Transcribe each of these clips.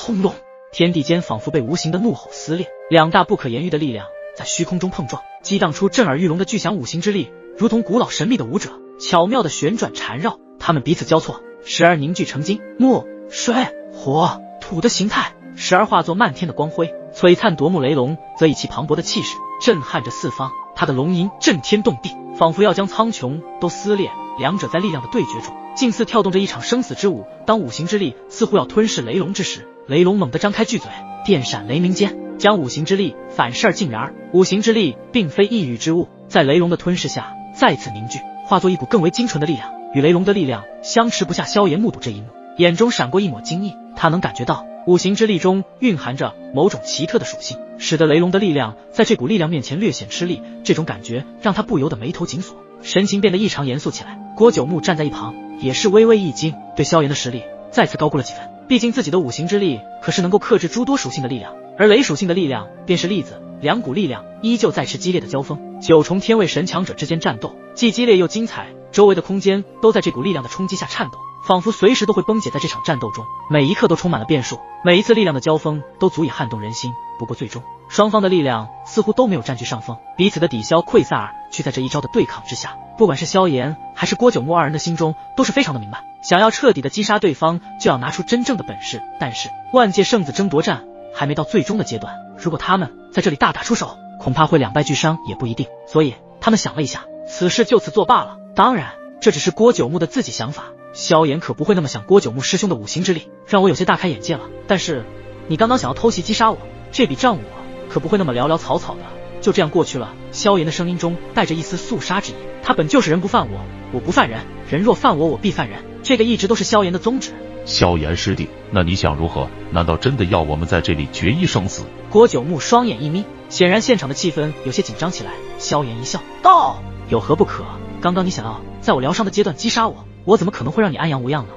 轰隆！天地间仿佛被无形的怒吼撕裂，两大不可言喻的力量在虚空中碰撞，激荡出震耳欲聋的巨响五行之力，如同古老神秘的舞者，巧妙的旋转缠绕，它们彼此交错，时而凝聚成金、木、水、火、土的形态，时而化作漫天的光辉。璀璨夺目雷龙则以其磅礴的气势震撼着四方，它的龙吟震天动地，仿佛要将苍穹都撕裂。两者在力量的对决中，近似跳动着一场生死之舞。当五行之力似乎要吞噬雷龙之时，雷龙猛地张开巨嘴，电闪雷鸣间，将五行之力反射尽燃。五行之力并非异域之物，在雷龙的吞噬下再次凝聚，化作一股更为精纯的力量，与雷龙的力量相持不下。萧炎目睹这一幕，眼中闪过一抹惊异，他能感觉到五行之力中蕴含着某种奇特的属性，使得雷龙的力量在这股力量面前略显吃力。这种感觉让他不由得眉头紧锁，神情变得异常严肃起来。郭九牧站在一旁也是微微一惊，对萧炎的实力再次高估了几分。毕竟自己的五行之力可是能够克制诸多属性的力量，而雷属性的力量便是例子。两股力量依旧在持激烈的交锋，九重天位神强者之间战斗既激烈又精彩，周围的空间都在这股力量的冲击下颤抖，仿佛随时都会崩解。在这场战斗中，每一刻都充满了变数，每一次力量的交锋都足以撼动人心。不过最终双方的力量似乎都没有占据上风，彼此的抵消溃散却在这一招的对抗之下，不管是萧炎还是郭九牧二人的心中都是非常的明白，想要彻底的击杀对方，就要拿出真正的本事。但是万界圣子争夺战还没到最终的阶段，如果他们在这里大打出手，恐怕会两败俱伤也不一定。所以他们想了一下，此事就此作罢了。当然这只是郭九牧的自己想法，萧炎可不会那么想。郭九牧师兄的五行之力让我有些大开眼界了，但是你刚刚想要偷袭击杀我，这笔账我可不会那么潦潦草草的就这样过去了。萧炎的声音中带着一丝肃杀之意，他本就是人不犯我，我不犯人，人若犯我，我必犯人，这个一直都是萧炎的宗旨。萧炎师弟，那你想如何？难道真的要我们在这里决一生死？郭九牧双眼一眯，显然现场的气氛有些紧张起来。萧炎一笑道：有何不可？刚刚你想要在我疗伤的阶段击杀我，我怎么可能会让你安阳无恙呢？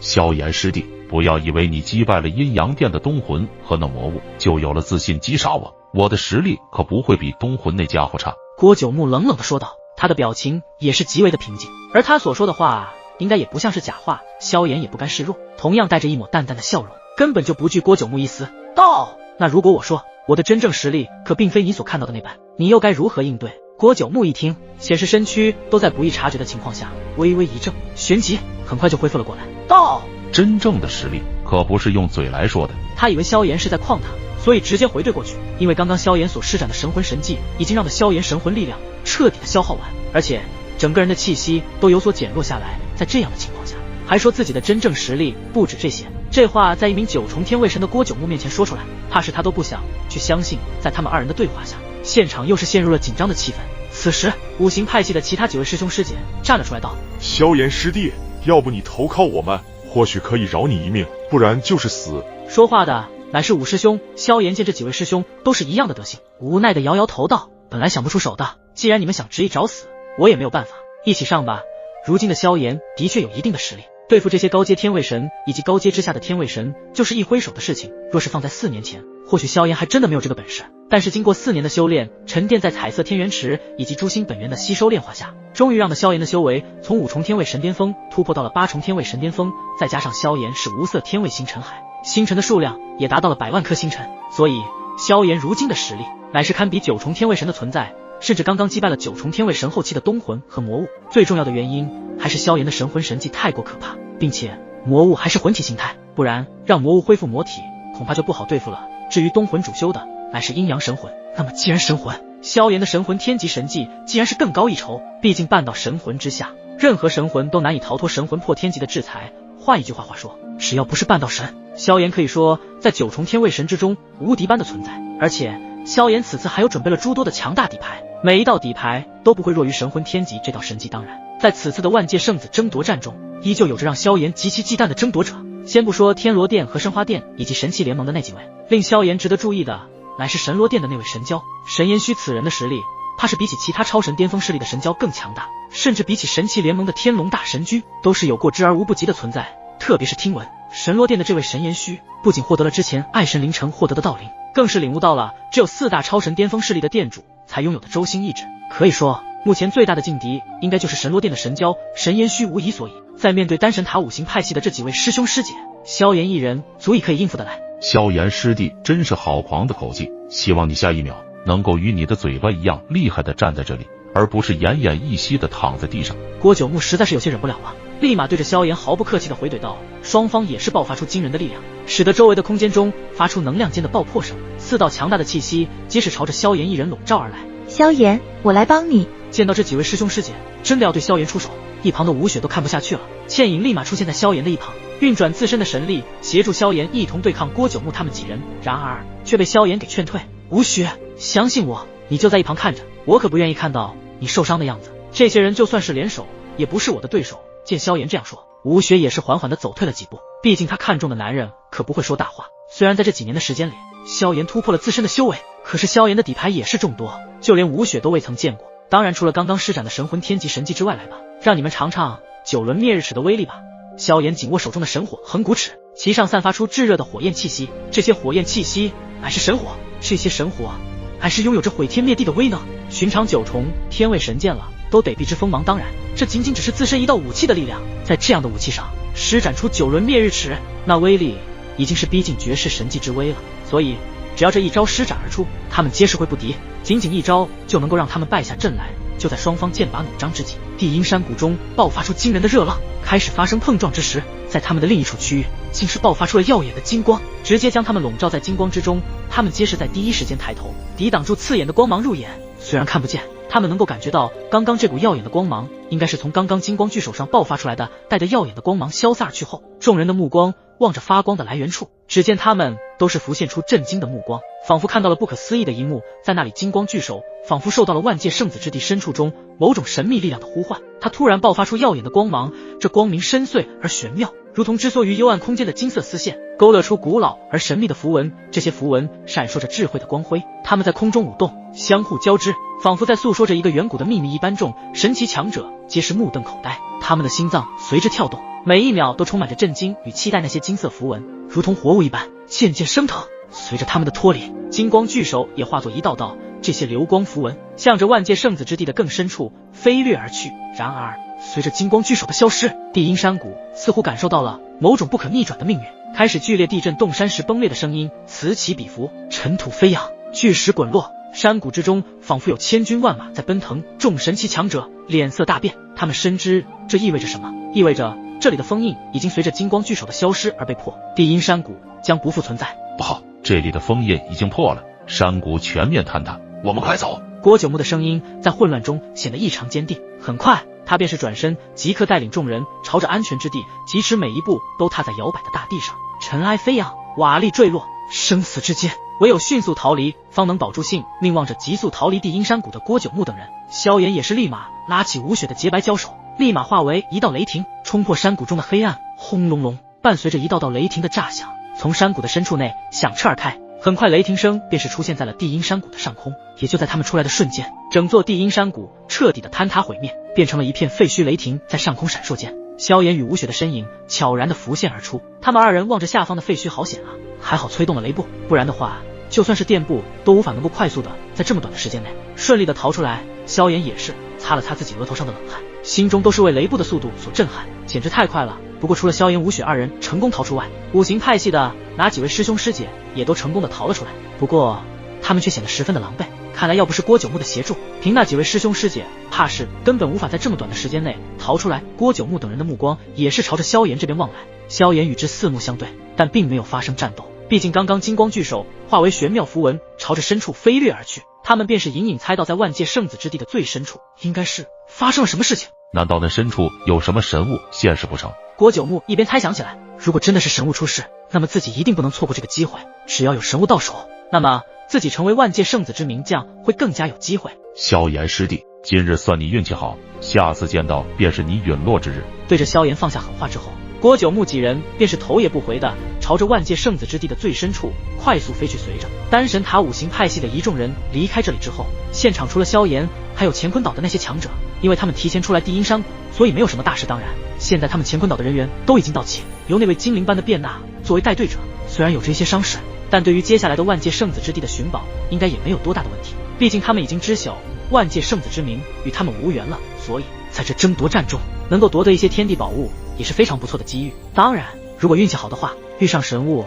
萧炎师弟，不要以为你击败了阴阳殿的东魂和那魔物，就有了自信击杀我。我的实力可不会比东魂那家伙差。郭九牧冷冷地说道，他的表情也是极为的平静，而他所说的话应该也不像是假话。萧炎也不甘示弱，同样带着一抹淡淡的笑容，根本就不惧郭九牧一丝道：那如果我说我的真正实力可并非你所看到的那般，你又该如何应对？郭九牧一听，显示身躯都在不易察觉的情况下微微一怔，旋即很快就恢复了过来道：真正的实力可不是用嘴来说的。他以为萧炎是在诓他，所以直接回怼过去，因为刚刚萧炎所施展的神魂神技已经让的萧炎神魂力量彻底的消耗完，而且整个人的气息都有所减弱下来。在这样的情况下还说自己的真正实力不止这些，这话在一名九重天位神的郭九牧面前说出来，怕是他都不想去相信。在他们二人的对话下，现场又是陷入了紧张的气氛。此时五行派系的其他几位师兄师姐站了出来道：萧炎师弟，要不你投靠我们，或许可以饶你一命，不然就是死。说话的乃是五师兄。萧炎见这几位师兄都是一样的德行，无奈的摇摇头道：本来想不出手的，既然你们想执意找死，我也没有办法，一起上吧。如今的萧炎的确有一定的实力，对付这些高阶天位神以及高阶之下的天位神就是一挥手的事情。若是放在4年前，或许萧炎还真的没有这个本事，但是经过4年的修炼，沉淀在彩色天元池以及诛心本源的吸收炼化下，终于让的萧炎的修为从5重天位神巅峰突破到了8重天位神巅峰。再加上萧炎是无色天位星辰海，星辰的数量也达到了100万颗星辰，所以萧炎如今的实力乃是堪比9重天位神的存在，甚至刚刚击败了9重天位神后期的东魂和魔物。最重要的原因还是萧炎的神魂神技太过可怕，并且魔物还是魂体形态，不然让魔物恢复魔体恐怕就不好对付了。至于东魂主修的乃是阴阳神魂，那么既然神魂，萧炎的神魂天级神技既然是更高一筹，毕竟半到神魂之下，任何神魂都难以逃脱神魂破天级的制裁。换一句话说，只要不是半道神，萧炎可以说在9重天位神之中无敌般的存在。而且萧炎此次还有准备了诸多的强大底牌，每一道底牌都不会弱于神魂天级这道神技。当然在此次的万界圣子争夺战中，依旧有着让萧炎极其忌惮的争夺者。先不说天罗殿和生花殿以及神器联盟的那几位，令萧炎值得注意的乃是神罗殿的那位神蛟神延虚。此人的实力怕是比起其他超神巅峰势力的神蛟更强大，甚至比起神器联盟的天龙大神驹都是有过之而无不及的存在。特别是听闻神罗殿的这位神延虚不仅获得了之前爱神灵城获得的道灵，更是领悟到了只有4大超神巅峰势力的殿主才拥有的周星意志。可以说目前最大的劲敌应该就是神罗殿的神蛟神延虚无疑。所以在面对丹神塔五行派系的这几位师兄师姐，萧炎一人足以可以应付得来。萧炎师弟真是好狂的口气，希望你下一秒能够与你的嘴巴一样厉害的站在这里，而不是奄奄一息的躺在地上。郭九木实在是有些忍不了了，立马对着萧炎毫不客气的回怼道，双方也是爆发出惊人的力量，使得周围的空间中发出能量间的爆破声，4道强大的气息皆是朝着萧炎一人笼罩而来。萧炎，我来帮你。见到这几位师兄师姐真的要对萧炎出手，一旁的吴雪都看不下去了，倩影立马出现在萧炎的一旁，运转自身的神力协助萧炎一同对抗郭九木他们几人，然而却被萧炎给劝退。吴雪，相信我，你就在一旁看着，我可不愿意看到你受伤的样子，这些人就算是联手也不是我的对手。见萧炎这样说，吴雪也是缓缓地走退了几步，毕竟他看中的男人可不会说大话。虽然在这几年的时间里，萧炎突破了自身的修为，可是萧炎的底牌也是众多，就连吴雪都未曾见过。当然除了刚刚施展的神魂天级神技之外，来吧，让你们尝尝9轮灭日齿的威力吧。萧炎紧握手中的神火横骨齿，其上散发出炙热的火焰气息，这些火焰气息乃是神火，这些神火还是拥有着毁天灭地的威能，寻常9重天位神剑了都得避之锋芒。当然这仅仅只是自身一道武器的力量，在这样的武器上施展出9轮灭日齿，那威力已经是逼近绝世神技之威了，所以只要这一招施展而出，他们皆是会不敌，仅仅一招就能够让他们败下阵来。就在双方剑拔弩张之际，地阴山谷中爆发出惊人的热浪，开始发生碰撞之时，在他们的另一处区域竟是爆发出了耀眼的金光，直接将他们笼罩在金光之中。他们皆是在第一时间抬头，抵挡住刺眼的光芒入眼，虽然看不见，他们能够感觉到刚刚这股耀眼的光芒应该是从刚刚金光巨手上爆发出来的，带着耀眼的光芒消散而去后，众人的目光望着发光的来源处，只见他们都是浮现出震惊的目光，仿佛看到了不可思议的一幕。在那里，金光巨手仿佛受到了万界圣子之地深处中某种神秘力量的呼唤，它突然爆发出耀眼的光芒，这光明深邃而玄妙，如同之所于幽暗空间的金色丝线，勾勒出古老而神秘的符文。这些符文闪烁着智慧的光辉，它们在空中舞动，相互交织，仿佛在诉说着一个远古的秘密一般。众神奇强者皆是目瞪口呆，他们的心脏随之跳动，每一秒都充满着震惊与期待。那些金色符文如同活物一般渐渐升腾，随着他们的脱离，金光巨手也化作一道道这些流光符文，向着万界圣子之地的更深处飞掠而去。然而随着金光巨手的消失，地阴山谷似乎感受到了某种不可逆转的命运，开始剧烈地震，动山石崩裂的声音此起彼伏，尘土飞扬，巨石滚落，山谷之中仿佛有千军万马在奔腾。众神奇强者脸色大变，他们深知这意味着什么，意味着这里的封印已经随着金光巨手的消失而被破，地阴山谷将不复存在。不好，这里的封印已经破了，山谷全面坍塌，我们快走。郭九木的声音在混乱中显得异常坚定，很快他便是转身即刻带领众人朝着安全之地疾驰，每一步都踏在摇摆的大地上，尘埃飞扬，瓦砾坠落，生死之间唯有迅速逃离方能保住性命。望着急速逃离地阴山谷的郭九木等人，萧炎也是立马拉起吴雪的洁白交手，立马化为一道雷霆，冲破山谷中的黑暗。轰隆隆，伴随着一道道雷霆的炸响，从山谷的深处内响彻而开，很快雷霆声便是出现在了地阴山谷的上空。也就在他们出来的瞬间，整座地阴山谷彻底的坍塌毁灭，变成了一片废墟。雷霆在上空闪烁间，萧炎与吴雪的身影悄然的浮现而出，他们二人望着下方的废墟，好险啊，还好催动了雷步，不然的话就算是电步都无法能够快速的在这么短的时间内顺利的逃出来。萧炎也是擦了擦自己额头上的冷汗，心中都是为雷步的速度所震撼，简直太快了。不过除了萧炎、吴雪二人成功逃出外，五行派系的哪几位师兄师姐也都成功的逃了出来，不过他们却显得十分的狼狈，看来要不是郭九木的协助，凭那几位师兄师姐怕是根本无法在这么短的时间内逃出来。郭九木等人的目光也是朝着萧炎这边望来，萧炎与之四目相对，但并没有发生战斗，毕竟刚刚金光巨手化为玄妙符文朝着深处飞掠而去，他们便是隐隐猜到在万界圣子之地的最深处应该是发生了什么事情。难道那深处有什么神物现世不成？郭九木一边猜想起来，如果真的是神物出世，那么自己一定不能错过这个机会，只要有神物到手，那么自己成为万界圣子之名将会更加有机会。萧炎师弟，今日算你运气好，下次见到便是你陨落之日。对着萧炎放下狠话之后，郭九木几人便是头也不回的朝着万界圣子之地的最深处快速飞去。随着丹神塔五行派系的一众人离开这里之后，现场除了萧炎还有乾坤岛的那些强者，因为他们提前出来地阴山谷，所以没有什么大事。当然现在他们乾坤岛的人员都已经到齐，由那位精灵般的卞娜作为带队者，虽然有着一些伤势，但对于接下来的万界圣子之地的寻宝应该也没有多大的问题，毕竟他们已经知晓万界圣子之名与他们无缘了，所以在这争夺战中能够夺得一些天地宝物也是非常不错的机遇。当然如果运气好的话，遇上神物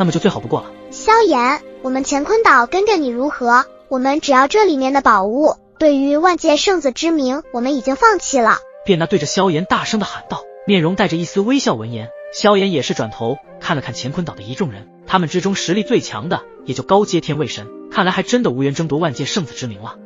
那么就最好不过了。萧炎，我们乾坤岛跟着你如何？我们只要这里面的宝物，对于万界圣子之名，我们已经放弃了。卞娜对着萧炎大声地喊道，面容带着一丝微笑。闻言，萧炎也是转头看了看乾坤岛的一众人，他们之中实力最强的也就高阶天位神，看来还真的无缘争夺万界圣子之名了。